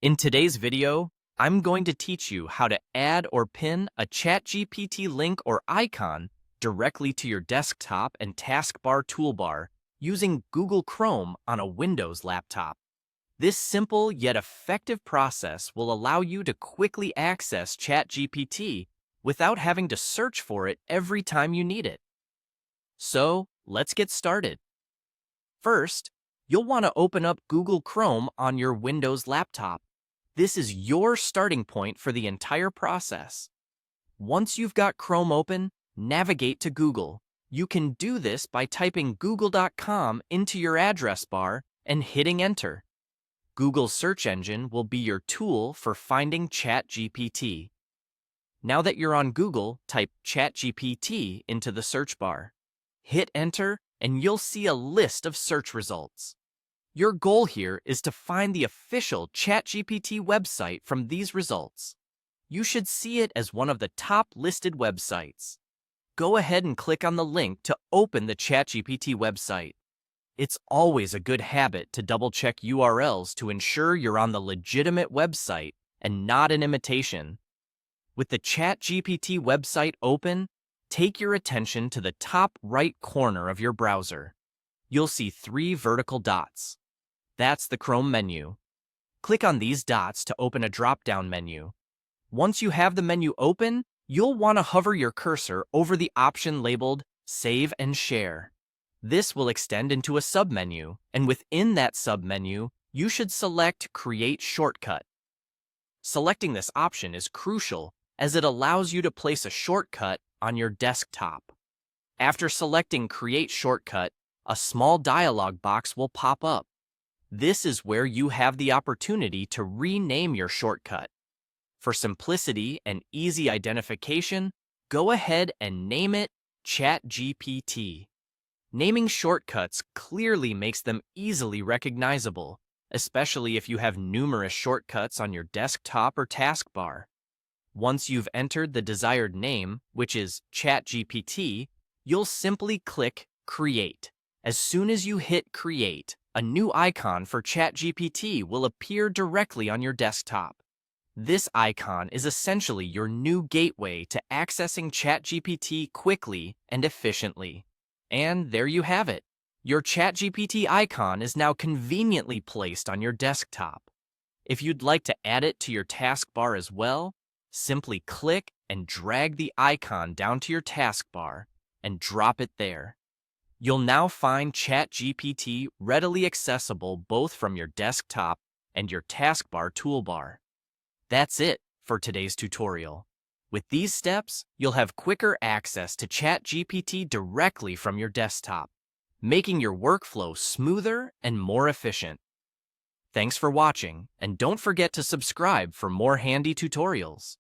In today's video, I'm going to teach you how to add or pin a ChatGPT link or icon directly to your desktop and taskbar toolbar using Google Chrome on a Windows laptop. This simple yet effective process will allow you to quickly access ChatGPT without having to search for it every time you need it. So, let's get started. First, you'll want to open up Google Chrome on your Windows laptop. This is your starting point for the entire process. Once you've got Chrome open, navigate to Google. You can do this by typing google.com into your address bar and hitting enter. Google's search engine will be your tool for finding ChatGPT. Now that you're on Google, type ChatGPT into the search bar. Hit enter and you'll see a list of search results. Your goal here is to find the official ChatGPT website from these results. You should see it as one of the top listed websites. Go ahead and click on the link to open the ChatGPT website. It's always a good habit to double-check URLs to ensure you're on the legitimate website and not an imitation. With the ChatGPT website open, take your attention to the top right corner of your browser. You'll see 3 vertical dots. That's the Chrome menu. Click on these dots to open a drop-down menu. Once you have the menu open, you'll want to hover your cursor over the option labeled Save and Share. This will extend into a submenu, and within that submenu, you should select Create Shortcut. Selecting this option is crucial as it allows you to place a shortcut on your desktop. After selecting Create Shortcut, a small dialog box will pop up. This is where you have the opportunity to rename your shortcut. For simplicity and easy identification, go ahead and name it ChatGPT. Naming shortcuts clearly makes them easily recognizable, especially if you have numerous shortcuts on your desktop or taskbar. Once you've entered the desired name, which is ChatGPT, you'll simply click Create. As soon as you hit Create, a new icon for ChatGPT will appear directly on your desktop. This icon is essentially your new gateway to accessing ChatGPT quickly and efficiently. And there you have it. Your ChatGPT icon is now conveniently placed on your desktop. If you'd like to add it to your taskbar as well, simply click and drag the icon down to your taskbar and drop it there. You'll now find ChatGPT readily accessible both from your desktop and your taskbar toolbar. That's it for today's tutorial. With these steps, you'll have quicker access to ChatGPT directly from your desktop, making your workflow smoother and more efficient. Thanks for watching, and don't forget to subscribe for more handy tutorials.